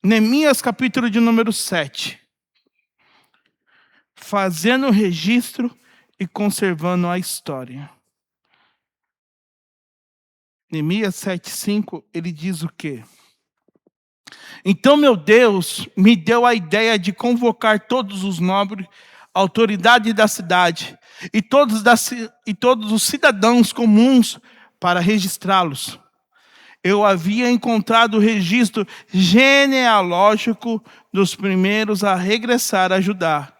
Neemias, capítulo de número 7. Fazendo o registro e conservando a história. Neemias 7:5, ele diz o quê? Então meu Deus me deu a ideia de convocar todos os nobres, autoridade da cidade, e todos os cidadãos comuns para registrá-los. Eu havia encontrado o registro genealógico dos primeiros a regressar a Judá.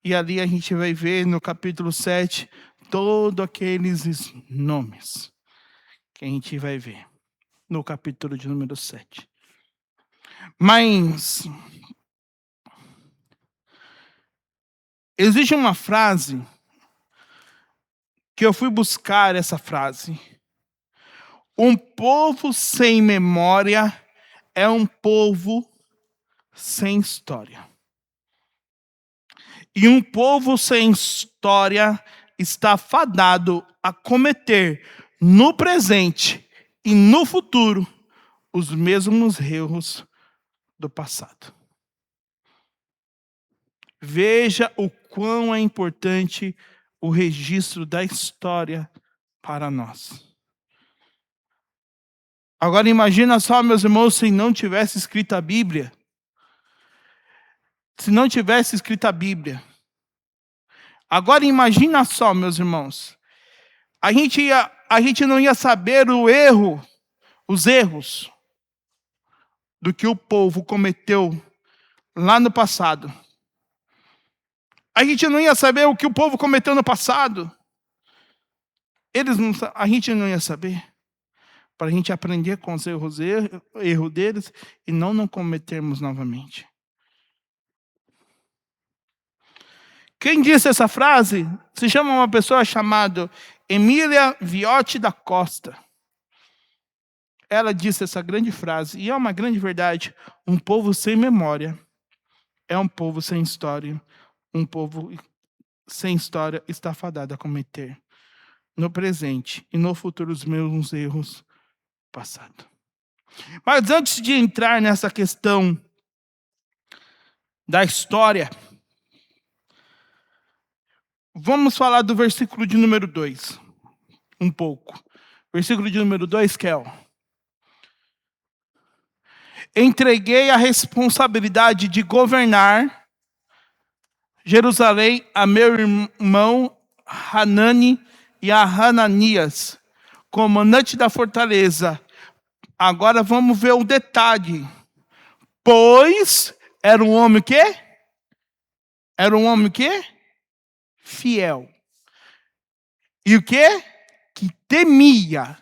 E ali a gente vai ver no capítulo 7 todos aqueles nomes que a gente vai ver no capítulo de número 7. Mas existe uma frase que eu fui buscar essa frase. Um povo sem memória é um povo sem história. E um povo sem história está fadado a cometer no presente e no futuro os mesmos erros do passado. Veja o quão é importante o registro da história para nós. Agora imagina só, meus irmãos, se não tivesse escrito a Bíblia. Se não tivesse escrito a Bíblia. Agora imagina só, meus irmãos. A gente não ia saber os erros do que o povo cometeu lá no passado. A gente não ia saber o que o povo cometeu no passado. A gente não ia saber. Para a gente aprender com os erros deles e não cometermos novamente. Quem disse essa frase se chama uma pessoa chamada Emília Viotti da Costa. Ela disse essa grande frase, e é uma grande verdade. Um povo sem memória é um povo sem história. Um povo sem história está fadado a cometer no presente e no futuro os mesmos erros passados. Mas antes de entrar nessa questão da história, vamos falar do versículo de número 2, um pouco. Versículo de número 2, Kel. Entreguei a responsabilidade de governar Jerusalém a meu irmão Hanani e a Hananias, comandante da fortaleza. Agora vamos ver o detalhe. Pois era um homem que? Era um homem que? Fiel. E o que? Que temia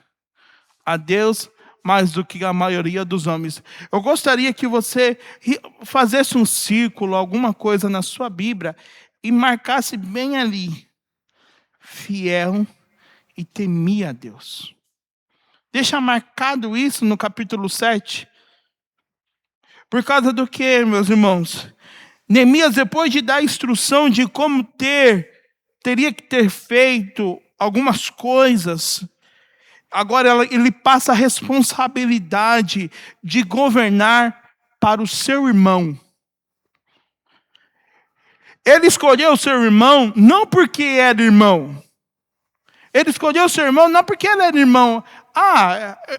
a Deus mais do que a maioria dos homens. Eu gostaria que você fizesse um círculo, alguma coisa na sua Bíblia, e marcasse bem ali. Fiel e temia a Deus. Deixa marcado isso no capítulo 7. Por causa do que, meus irmãos? Neemias, depois de dar instrução de como teria que ter feito algumas coisas, agora ele passa a responsabilidade de governar para o seu irmão. Ele escolheu o seu irmão não porque era irmão. Ele escolheu o seu irmão não porque ele era irmão.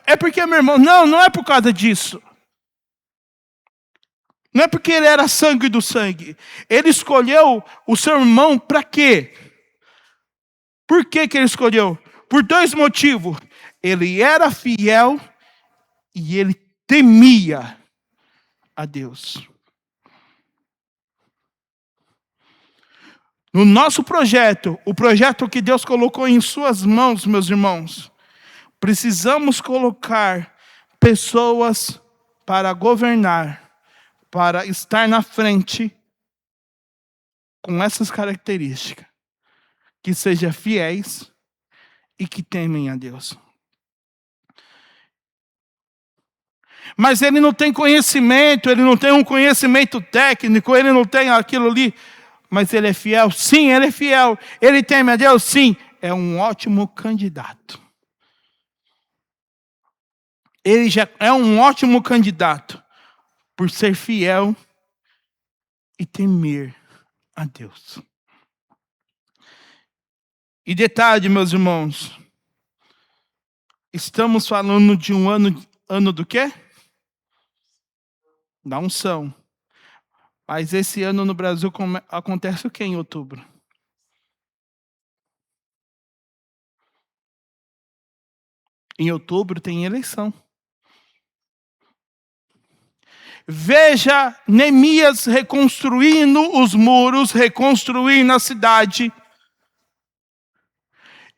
É porque é meu irmão. Não é por causa disso. Não é porque ele era sangue do sangue. Ele escolheu o seu irmão para quê? Por que ele escolheu? Por 2 motivos. Ele era fiel e ele temia a Deus. No nosso projeto, o projeto que Deus colocou em suas mãos, meus irmãos, precisamos colocar pessoas para governar, para estar na frente com essas características, que sejam fiéis e que temem a Deus. Mas ele não tem conhecimento, ele não tem um conhecimento técnico, ele não tem aquilo ali, mas ele é fiel? Sim, ele é fiel. Ele teme a Deus? Sim, é um ótimo candidato. Ele já é um ótimo candidato por ser fiel e temer a Deus. E detalhe, meus irmãos, estamos falando de um ano do quê? Da unção. Mas esse ano no Brasil acontece o quê em outubro? Em outubro tem eleição. Veja Neemias reconstruindo os muros, reconstruindo a cidade.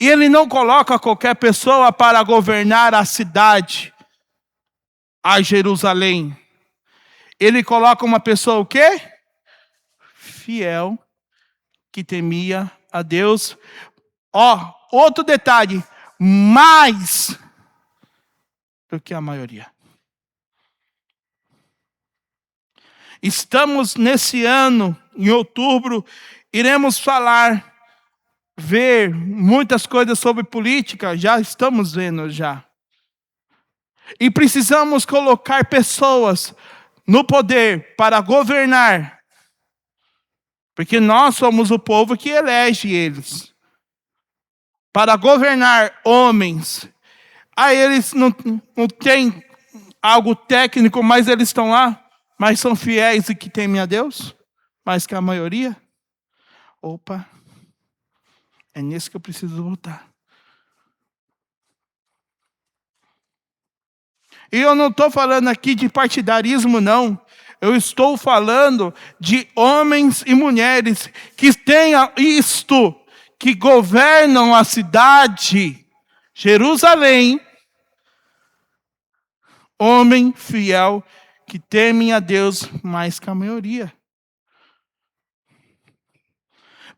E ele não coloca qualquer pessoa para governar a cidade, a Jerusalém. Ele coloca uma pessoa o quê? Fiel, que temia a Deus. Outro detalhe, mais do que a maioria. Estamos nesse ano, em outubro, iremos ver muitas coisas sobre política, já estamos vendo já. E precisamos colocar pessoas no poder para governar, porque nós somos o povo que elege eles. Para governar homens. Eles não têm algo técnico, mas eles estão lá, mas são fiéis e que temem a Deus, mais que a maioria. Opa, é nisso que eu preciso voltar. E eu não estou falando aqui de partidarismo, não. Eu estou falando de homens e mulheres que tenham isto, que governam a cidade, Jerusalém, homem fiel, que temem a Deus mais que a maioria.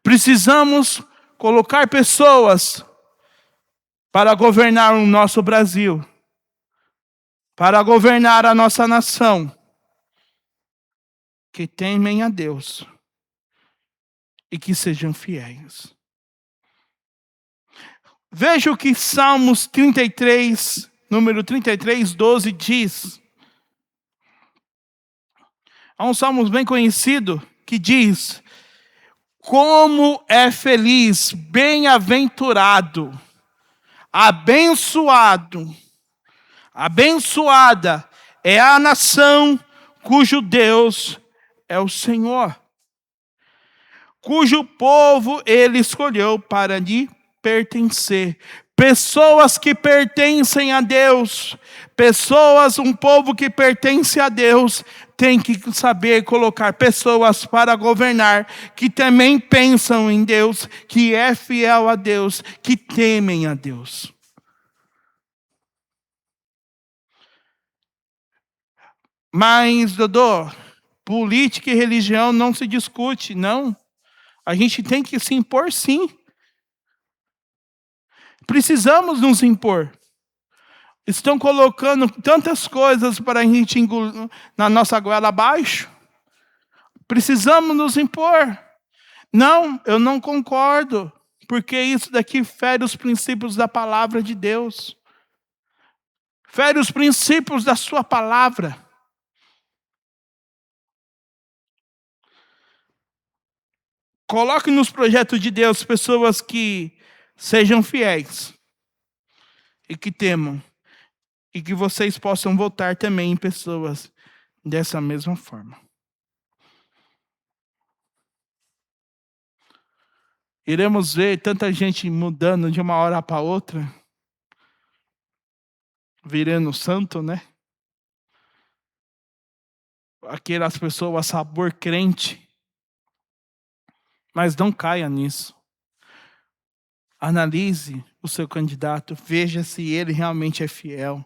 Precisamos colocar pessoas para governar o nosso Brasil, para governar a nossa nação, que temem a Deus e que sejam fiéis. Veja o que Salmos 33, número 33, 12 diz. Há um salmo bem conhecido que diz: como é feliz, bem-aventurado, abençoado, abençoada é a nação cujo Deus é o Senhor, cujo povo ele escolheu para lhe pertencer. Pessoas que pertencem a Deus, um povo que pertence a Deus, tem que saber colocar pessoas para governar, que também pensam em Deus, que é fiel a Deus, que temem a Deus. Mas, Dodô, política e religião não se discute, não. A gente tem que se impor, sim. Precisamos nos impor. Estão colocando tantas coisas para a gente engolir na nossa goela abaixo. Precisamos nos impor. Não, eu não concordo, porque isso daqui fere os princípios da palavra de Deus. Fere os princípios da sua palavra. Coloque nos projetos de Deus pessoas que sejam fiéis e que temam. E que vocês possam votar também em pessoas dessa mesma forma. Iremos ver tanta gente mudando de uma hora para outra, virando santo, né? Aquelas pessoas sabor crente. Mas não caia nisso. Analise o seu candidato, veja se ele realmente é fiel.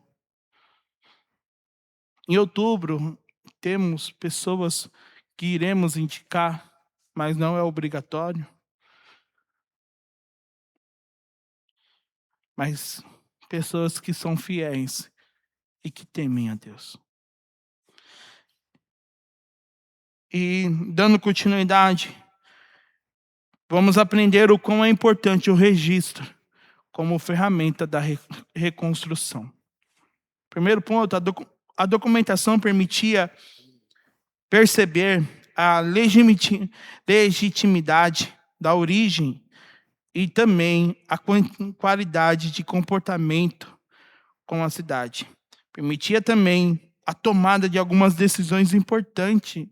Em outubro, temos pessoas que iremos indicar, mas não é obrigatório. Mas pessoas que são fiéis e que temem a Deus. E dando continuidade, vamos aprender o quão é importante o registro como ferramenta da reconstrução. Primeiro ponto, a documentação permitia perceber a legitimidade da origem e também a qualidade de comportamento com a cidade. Permitia também a tomada de algumas decisões importantes,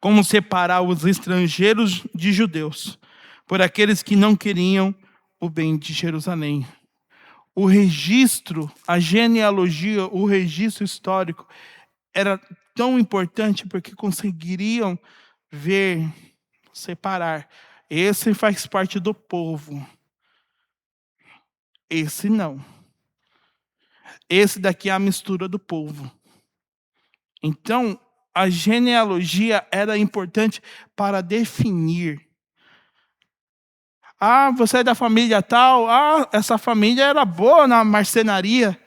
como separar os estrangeiros de judeus, por aqueles que não queriam o bem de Jerusalém. O registro, a genealogia, o registro histórico era tão importante porque conseguiriam ver, separar. Esse faz parte do povo. Esse não. Esse daqui é a mistura do povo. Então, a genealogia era importante para definir. Ah, você é da família tal. Ah, essa família era boa na marcenaria.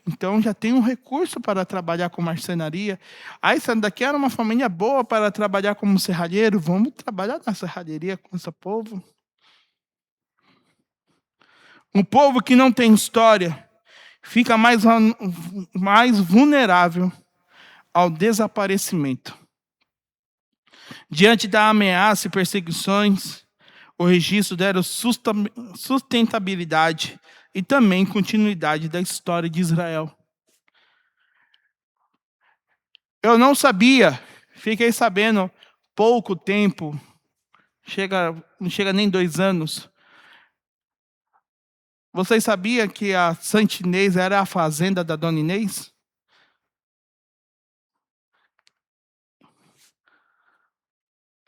Então, já tem um recurso para trabalhar com marcenaria. Ah, essa daqui era uma família boa para trabalhar como serralheiro. Vamos trabalhar na serralheria com esse povo. Um povo que não tem história fica mais vulnerável ao desaparecimento. Diante da ameaça e perseguições, o registro deram sustentabilidade e também continuidade da história de Israel. Eu não sabia, fiquei sabendo pouco tempo, não chega nem 2 anos. Vocês sabiam que a Santa Inês era a fazenda da Dona Inês?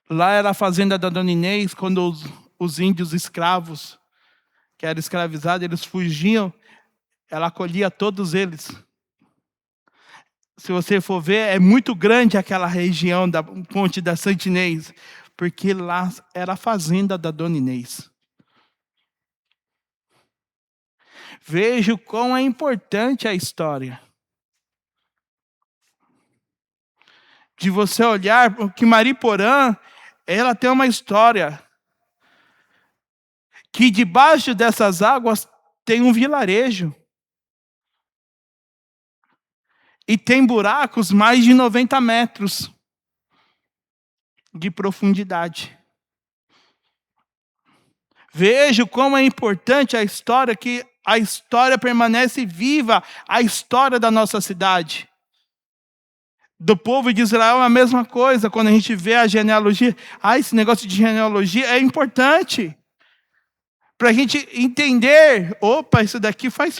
Lá era a fazenda da Dona Inês, quando os índios escravos, que eram escravizados, eles fugiam, ela acolhia todos eles. Se você for ver, é muito grande aquela região da Ponte da Santa Inês, porque lá era a fazenda da Dona Inês. Veja o quão é importante a história. De você olhar que Mariporã, ela tem uma história. Que debaixo dessas águas tem um vilarejo. E tem buracos mais de 90 metros de profundidade. Veja como é importante a história, que a história permanece viva, a história da nossa cidade. Do povo de Israel é a mesma coisa, quando a gente vê a genealogia. Esse negócio de genealogia é importante. Para a gente entender, opa, isso daqui faz...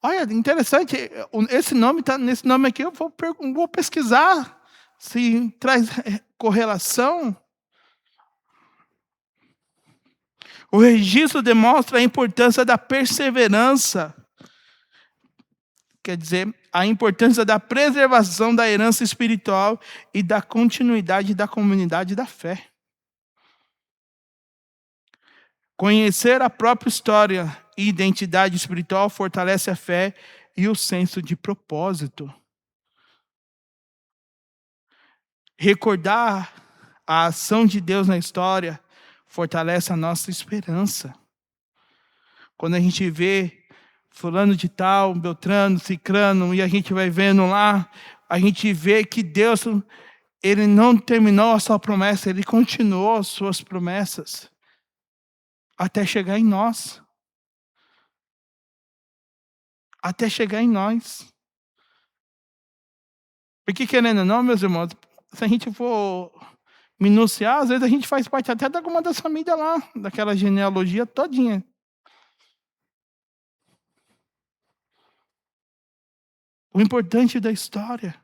Olha, interessante, esse nome tá nesse nome aqui, eu vou pesquisar se traz correlação. O registro demonstra a importância da perseverança. Quer dizer, a importância da preservação da herança espiritual e da continuidade da comunidade da fé. Conhecer a própria história e identidade espiritual fortalece a fé e o senso de propósito. Recordar a ação de Deus na história fortalece a nossa esperança. Quando a gente vê fulano de tal, Beltrano, Cicrano, e a gente vai vendo lá, a gente vê que Deus, Ele não terminou a sua promessa, Ele continuou as suas promessas até chegar em nós. Até chegar em nós. Porque querendo ou não, meus irmãos, se a gente for minuciar, às vezes a gente faz parte até de alguma das famílias lá, daquela genealogia todinha. O importante da história.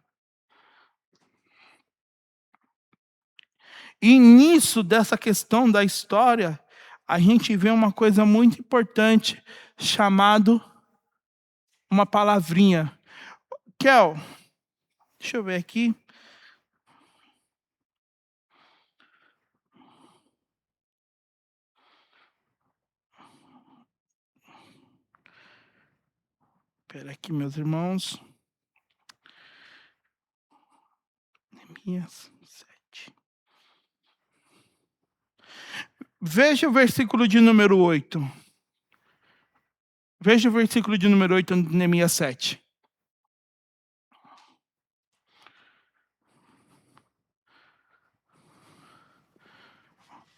E nisso, dessa questão da história, a gente vê uma coisa muito importante, chamado uma palavrinha. Kel, deixa eu ver aqui. Espera aqui, meus irmãos. Neemias 7. Veja o versículo de número 8. Veja o versículo de número 8 de Neemias 7.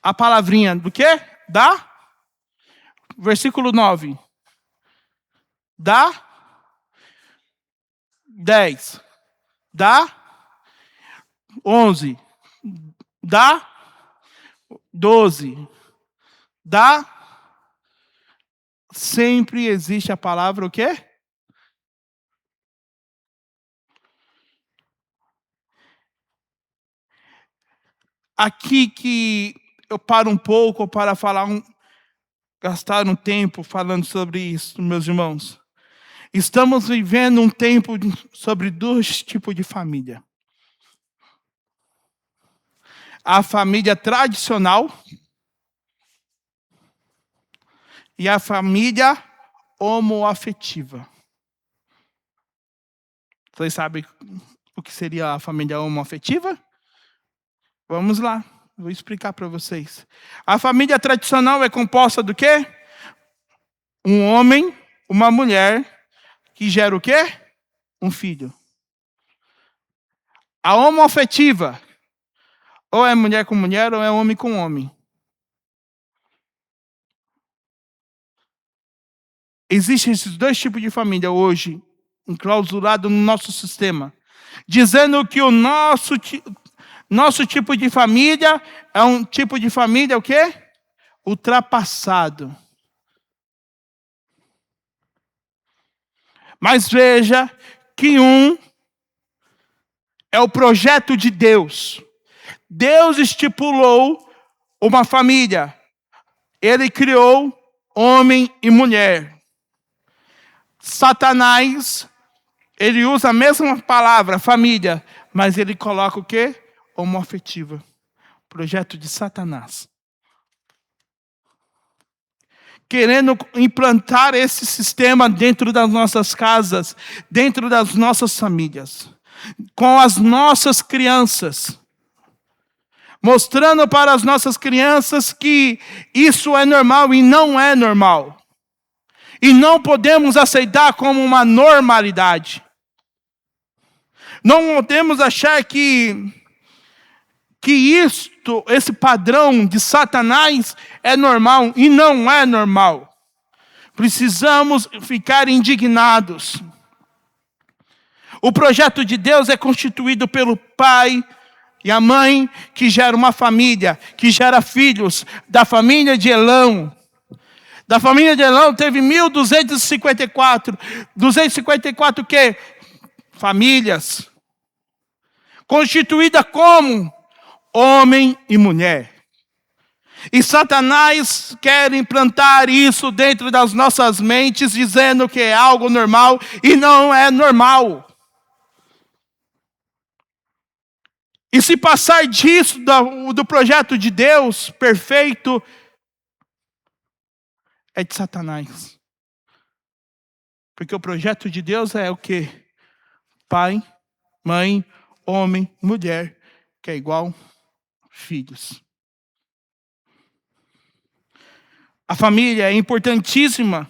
a palavrinha do quê? Da? Versículo 9. Da? 10. Da? 11. Da? 12. Da? Sempre existe a palavra o quê? Aqui que eu paro um pouco para falar, gastar um tempo falando sobre isso, meus irmãos. Estamos vivendo um tempo sobre dois tipos de família. A família tradicional e a família homoafetiva. Vocês sabem o que seria a família homoafetiva? Vamos lá, vou explicar para vocês. A família tradicional é composta do quê? Um homem, uma mulher, que gera o quê? Um filho. A homoafetiva, ou é mulher com mulher, ou é homem com homem. Existem esses dois tipos de família hoje, enclausurados no nosso sistema. Dizendo que o nosso tipo de família é um tipo de família o quê? Ultrapassado. Mas veja que é o projeto de Deus. Deus estipulou uma família. Ele criou homem e mulher. Satanás, ele usa a mesma palavra, família, mas ele coloca o quê? Homoafetiva. Projeto de Satanás. Querendo implantar esse sistema dentro das nossas casas, dentro das nossas famílias, com as nossas crianças. Mostrando para as nossas crianças que isso é normal e não é normal. E não podemos aceitar como uma normalidade. Não podemos achar que esse padrão de Satanás é normal e não é normal. Precisamos ficar indignados. O projeto de Deus é constituído pelo pai e a mãe que gera uma família, que gera filhos, da família de Elão. Da família de Elão teve 1254. 254 o quê? Famílias. Constituída como? Homem e mulher. E Satanás quer implantar isso dentro das nossas mentes, dizendo que é algo normal e não é normal. E se passar disso, do projeto de Deus perfeito, é de Satanás. Porque o projeto de Deus é o quê? Pai, mãe, homem, mulher, que é igual filhos. A família é importantíssima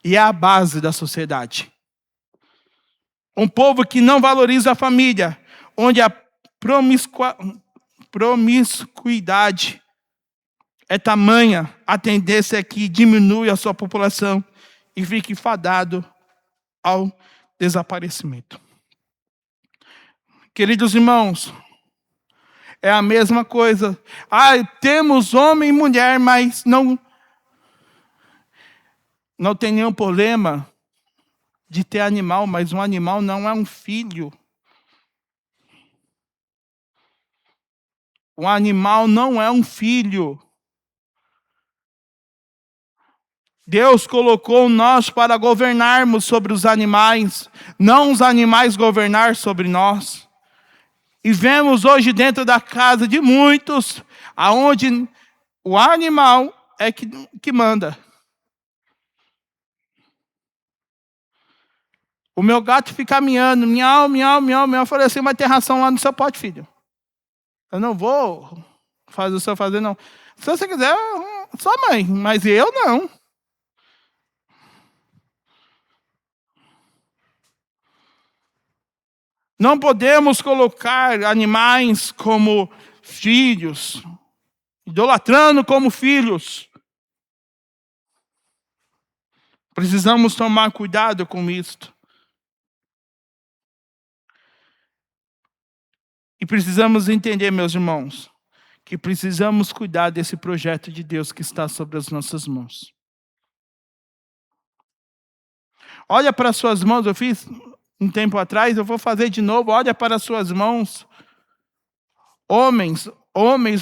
e é a base da sociedade. Um povo que não valoriza a família, onde a promiscuidade é tamanha, a tendência é que diminui a sua população e fique fadado ao desaparecimento. Queridos irmãos, é a mesma coisa. Temos homem e mulher, mas não tem nenhum problema de ter animal, mas um animal não é um filho. Um animal não é um filho. Deus colocou nós para governarmos sobre os animais, não os animais governar sobre nós. E vemos hoje dentro da casa de muitos, aonde o animal é que manda. O meu gato fica miando, miau, miau, miau, miau. Eu falei assim, mas tem ração lá no seu pote, filho. Eu não vou fazer o seu fazer, não. Se você quiser, sua mãe, mas eu não. Não podemos colocar animais como filhos, idolatrando como filhos. Precisamos tomar cuidado com isto. E precisamos entender, meus irmãos, que precisamos cuidar desse projeto de Deus que está sobre as nossas mãos. Olha para as suas mãos, eu fiz um tempo atrás, eu vou fazer de novo. Olha para as suas mãos. Homens,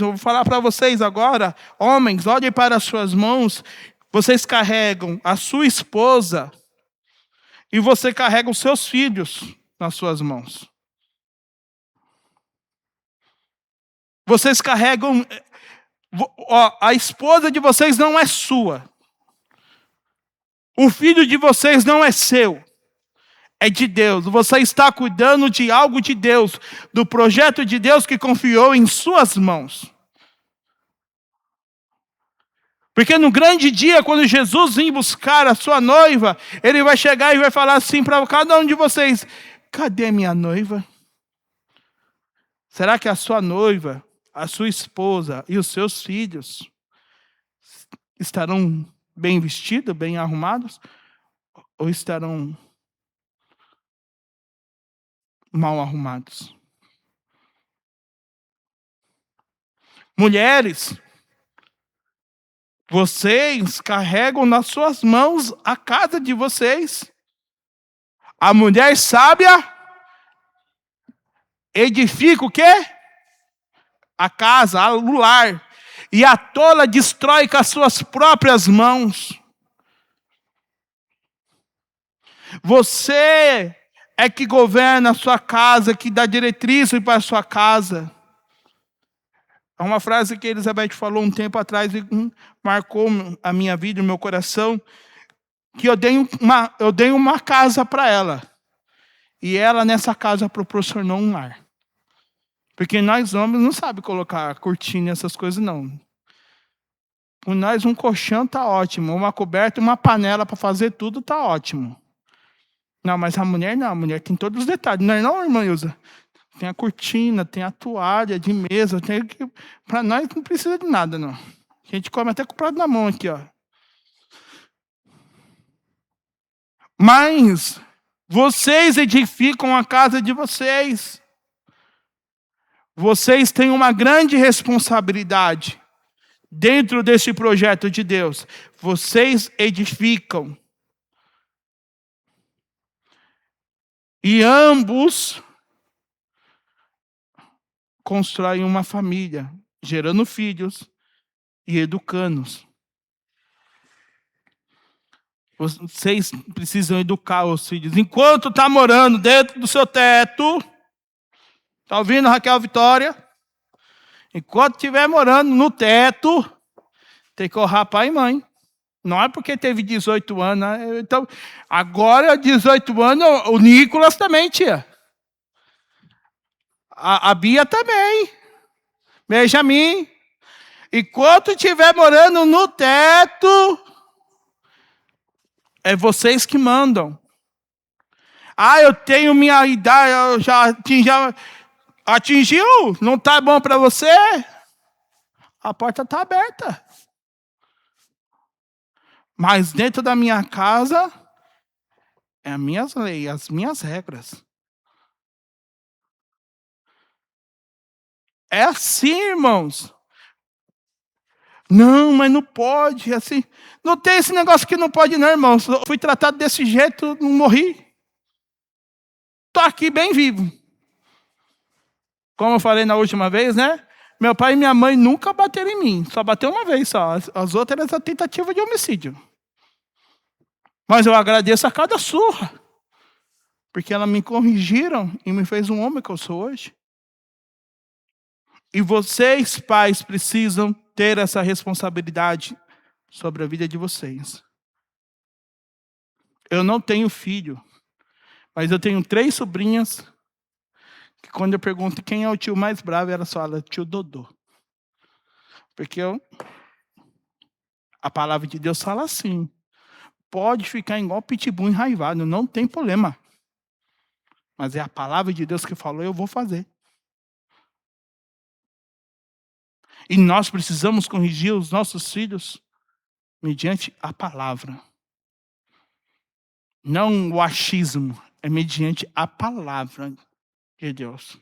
eu vou falar para vocês agora. Homens, olhem para as suas mãos. Vocês carregam a sua esposa e você carrega os seus filhos nas suas mãos. Vocês carregam... a esposa de vocês não é sua. O filho de vocês não é seu. É de Deus. Você está cuidando de algo de Deus, do projeto de Deus que confiou em suas mãos. Porque no grande dia, quando Jesus vir buscar a sua noiva, ele vai chegar e vai falar assim para cada um de vocês: cadê minha noiva? Será que a sua noiva, a sua esposa e os seus filhos estarão bem vestidos, bem arrumados? Ou estarão mal arrumados? Mulheres, vocês carregam nas suas mãos a casa de vocês. A mulher sábia edifica o quê? A casa, o lar. E a tola destrói com as suas próprias mãos. Você é que governa a sua casa, que dá diretriz para a sua casa. É uma frase que Elizabeth falou um tempo atrás e marcou a minha vida, o meu coração, que eu dei uma casa para ela. E ela, nessa casa, proporcionou um lar. Porque nós homens não sabemos colocar cortina e essas coisas, não. Com nós, um colchão está ótimo. Uma coberta, uma panela para fazer tudo está ótimo. Não, mas a mulher não. A mulher tem todos os detalhes. Não é não, irmã Ilza? Tem a cortina, tem a toalha de mesa. Para nós não precisa de nada, não. A gente come até com o prato na mão aqui, ó. Mas vocês edificam a casa de vocês. Vocês têm uma grande responsabilidade dentro desse projeto de Deus. Vocês edificam. E ambos constroem uma família, gerando filhos e educando-os. Vocês precisam educar os filhos. Enquanto está morando dentro do seu teto, está ouvindo, Raquel Vitória? Enquanto estiver morando no teto, tem que honrar pai e mãe. Não é porque teve 18 anos. Né? Então, agora, 18 anos, o Nicolas também tinha. A Bia também. Benjamin. Enquanto estiver morando no teto, é vocês que mandam. Eu tenho minha idade, eu já atingiu? Não está bom para você? A porta está aberta. Mas dentro da minha casa, é as minhas leis, as minhas regras. É assim, irmãos. Não, mas não pode, assim. Não tem esse negócio que não pode, não, irmãos. Eu fui tratado desse jeito, não morri. Estou aqui bem vivo. Como eu falei na última vez, né? Meu pai e minha mãe nunca bateram em mim. Só bateu uma vez só. As outras eram a tentativa de homicídio. Mas eu agradeço a cada surra. Porque elas me corrigiram e me fez um homem que eu sou hoje. E vocês, pais, precisam ter essa responsabilidade sobre a vida de vocês. Eu não tenho filho, mas eu tenho 3 sobrinhas que quando eu pergunto quem é o tio mais bravo, elas falam, tio Dodô. Porque a palavra de Deus fala assim, pode ficar igual pitbull enraivado, não tem problema. Mas é a palavra de Deus que falou, eu vou fazer. E nós precisamos corrigir os nossos filhos mediante a palavra. Não o achismo, é mediante a palavra de Deus.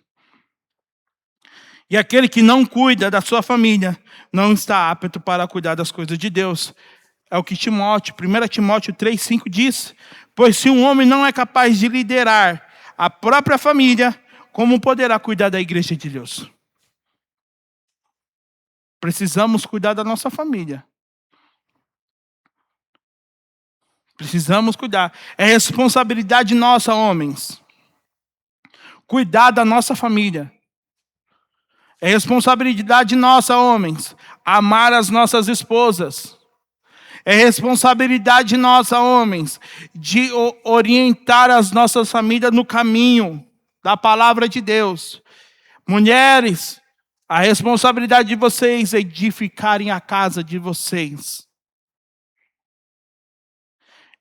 E aquele que não cuida da sua família não está apto para cuidar das coisas de Deus. É o que 1 Timóteo 3,5 diz. Pois se um homem não é capaz de liderar a própria família, como poderá cuidar da igreja de Deus? Precisamos cuidar da nossa família. Precisamos cuidar. É responsabilidade nossa, homens. Cuidar da nossa família. É responsabilidade nossa, homens. Amar as nossas esposas. É responsabilidade nossa, homens, de orientar as nossas famílias no caminho da palavra de Deus. Mulheres, a responsabilidade de vocês é edificarem a casa de vocês.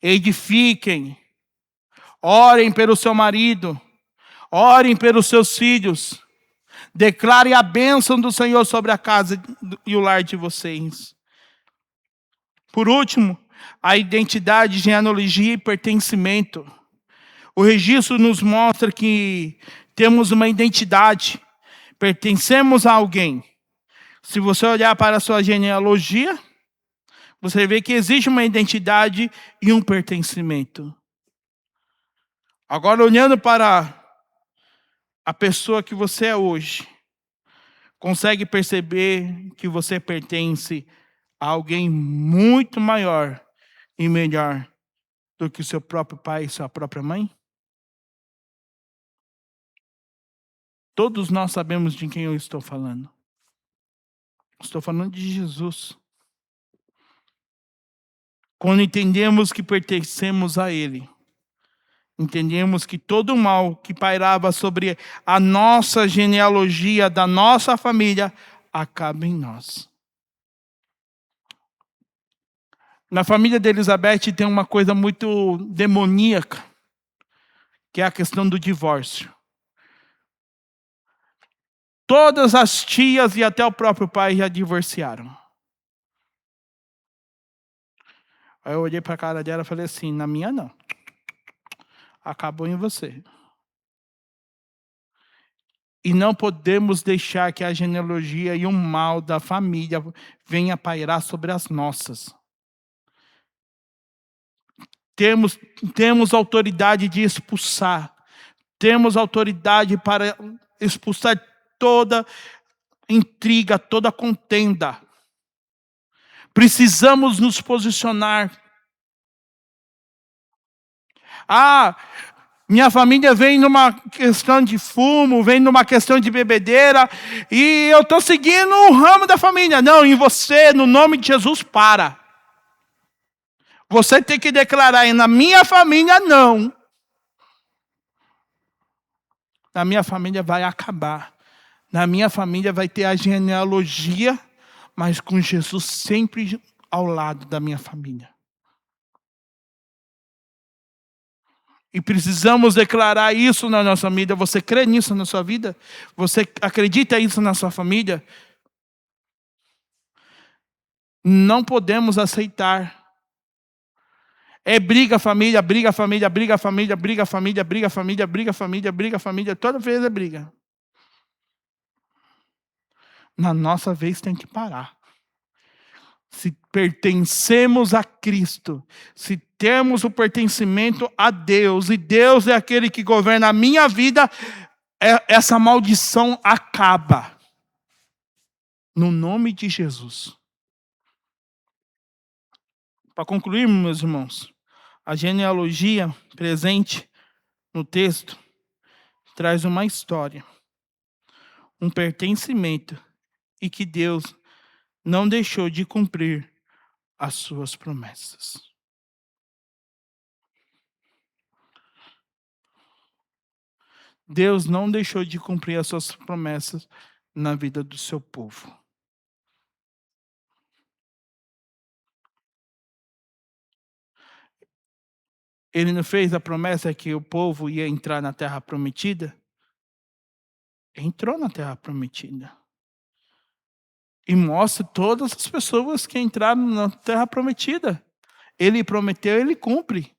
Edifiquem. Orem pelo seu marido. Orem pelos seus filhos. Declarem a bênção do Senhor sobre a casa e o lar de vocês. Por último, a identidade, genealogia e pertencimento. O registro nos mostra que temos uma identidade, pertencemos a alguém. Se você olhar para a sua genealogia, você vê que existe uma identidade e um pertencimento. Agora, olhando para a pessoa que você é hoje, consegue perceber que você pertence a alguém muito maior e melhor do que o seu próprio pai e sua própria mãe? Todos nós sabemos de quem eu estou falando. Estou falando de Jesus. Quando entendemos que pertencemos a Ele, entendemos que todo o mal que pairava sobre a nossa genealogia, da nossa família, acaba em nós. Na família de Elizabeth tem uma coisa muito demoníaca, que é a questão do divórcio. Todas as tias e até o próprio pai já divorciaram. Aí eu olhei para a cara dela e falei assim, na minha não. Acabou em você. E não podemos deixar que a genealogia e o mal da família venha pairar sobre as nossas. Temos autoridade de expulsar. Temos autoridade para expulsar toda intriga, toda contenda. Precisamos nos posicionar. Minha família vem numa questão de fumo, vem numa questão de bebedeira, e eu estou seguindo o ramo da família. Não, em você, no nome de Jesus, para. Você tem que declarar, e na minha família, não. Na minha família vai acabar. Na minha família vai ter a genealogia, mas com Jesus sempre ao lado da minha família. E precisamos declarar isso na nossa vida. Você crê nisso na sua vida? Você acredita isso na sua família? Não podemos aceitar. É briga família, briga família, briga família, briga família, briga família, briga família, briga família. Toda vez é briga. Na nossa vez tem que parar. Se pertencemos a Cristo, se temos o pertencimento a Deus, e Deus é aquele que governa a minha vida, essa maldição acaba. No nome de Jesus. Para concluir, meus irmãos, a genealogia presente no texto traz uma história, um pertencimento, e que Deus não deixou de cumprir as suas promessas. Deus não deixou de cumprir as suas promessas na vida do seu povo. Ele não fez a promessa que o povo ia entrar na terra prometida? Entrou na terra prometida. E mostra todas as pessoas que entraram na terra prometida. Ele prometeu, ele cumpre.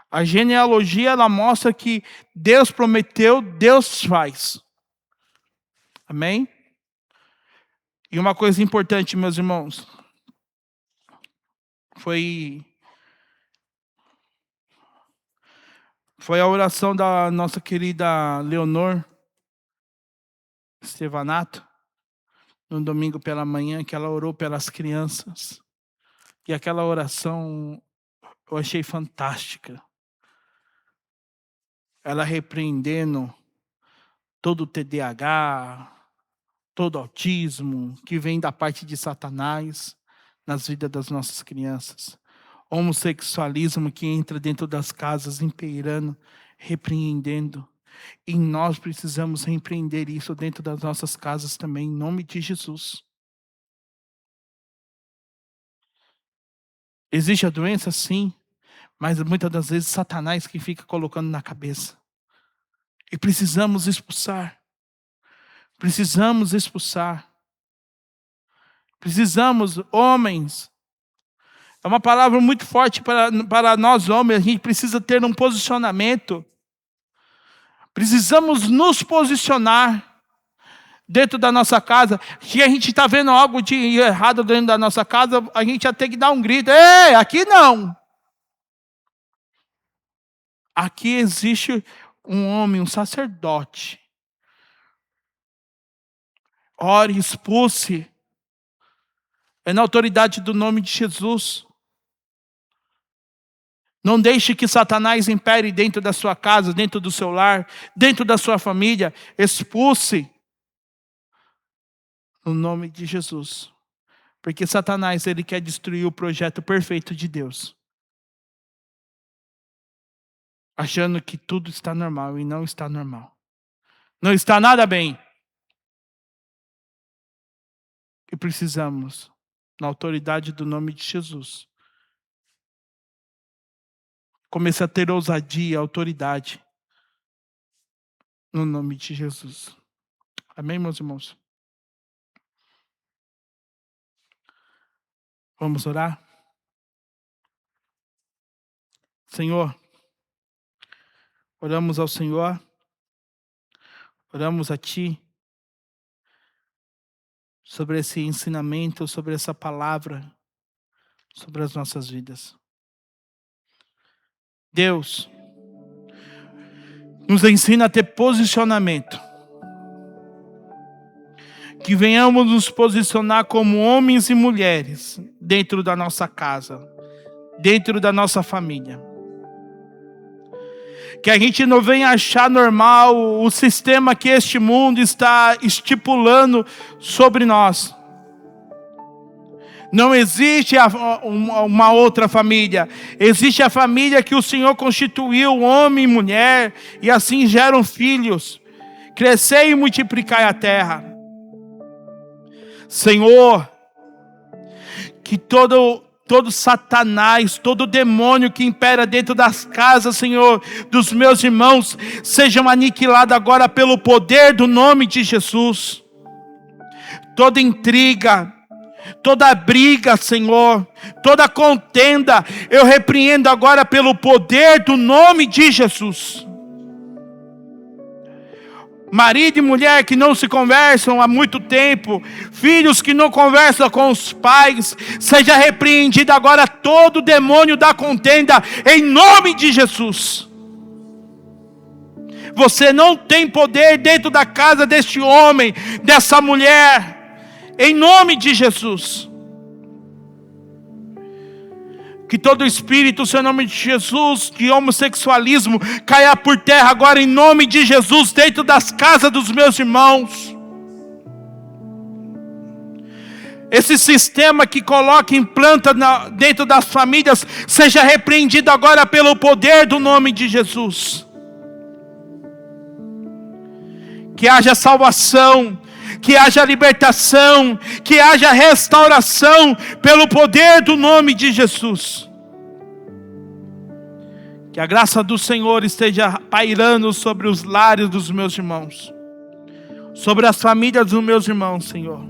A genealogia, ela mostra que Deus prometeu, Deus faz. Amém? E uma coisa importante, meus irmãos, foi a oração da nossa querida Leonor Stevanato, no domingo pela manhã, que ela orou pelas crianças. E aquela oração eu achei fantástica. Ela repreendendo todo o TDAH, todo autismo que vem da parte de Satanás nas vidas das nossas crianças. Homossexualismo que entra dentro das casas imperando, repreendendo. E nós precisamos repreender isso dentro das nossas casas também, em nome de Jesus. Existe a doença? Sim. Mas muitas das vezes Satanás que fica colocando na cabeça. E precisamos expulsar. Precisamos expulsar. Precisamos, homens. É uma palavra muito forte para nós homens. A gente precisa ter um posicionamento. Precisamos nos posicionar dentro da nossa casa. Se a gente está vendo algo de errado dentro da nossa casa, a gente já tem que dar um grito. Ei, aqui não. Aqui existe um homem, um sacerdote. Ore, expulse. É na autoridade do nome de Jesus. Não deixe que Satanás impere dentro da sua casa, dentro do seu lar, dentro da sua família. Expulse. No nome de Jesus. Porque Satanás, ele quer destruir o projeto perfeito de Deus. Achando que tudo está normal e não está normal. Não está nada bem. E precisamos, na autoridade do nome de Jesus, começar a ter ousadia, autoridade. No nome de Jesus. Amém, meus irmãos? Vamos orar? Senhor, oramos ao Senhor, oramos a Ti, sobre esse ensinamento, sobre essa palavra, sobre as nossas vidas. Deus, nos ensina a ter posicionamento. Que venhamos nos posicionar como homens e mulheres dentro da nossa casa, dentro da nossa família. Que a gente não venha achar normal o sistema que este mundo está estipulando sobre nós. Não existe uma outra família. Existe a família que o Senhor constituiu, homem e mulher, e assim geram filhos. Crescei e multiplicai a terra. Senhor, que todo Satanás, todo demônio que impera dentro das casas, Senhor, dos meus irmãos, sejam aniquilados agora pelo poder do nome de Jesus. Toda intriga, toda briga, Senhor, toda contenda, eu repreendo agora pelo poder do nome de Jesus. Marido e mulher que não se conversam há muito tempo, filhos que não conversam com os pais, seja repreendido agora todo demônio da contenda, em nome de Jesus. Você não tem poder dentro da casa deste homem, dessa mulher, em nome de Jesus. Que todo espírito, seu nome de Jesus, de homossexualismo, caia por terra agora em nome de Jesus, dentro das casas dos meus irmãos. Esse sistema que coloca e implanta dentro das famílias, seja repreendido agora pelo poder do nome de Jesus. Que haja salvação, que haja libertação, que haja restauração pelo poder do nome de Jesus. Que a graça do Senhor esteja pairando sobre os lares dos meus irmãos. sobre as famílias dos meus irmãos, Senhor.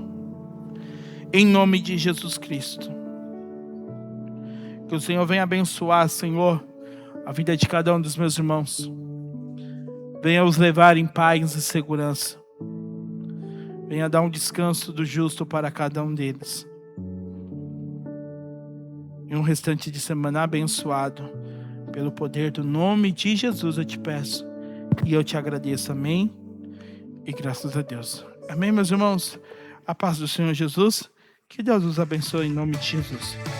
Em nome de Jesus Cristo. Que o Senhor venha abençoar, Senhor, a vida de cada um dos meus irmãos. Venha os levar em paz e segurança. Venha dar um descanso do justo para cada um deles. E um restante de semana abençoado. Pelo poder do nome de Jesus eu te peço. E eu te agradeço. Amém. E graças a Deus. Amém, meus irmãos. A paz do Senhor Jesus. Que Deus os abençoe em nome de Jesus.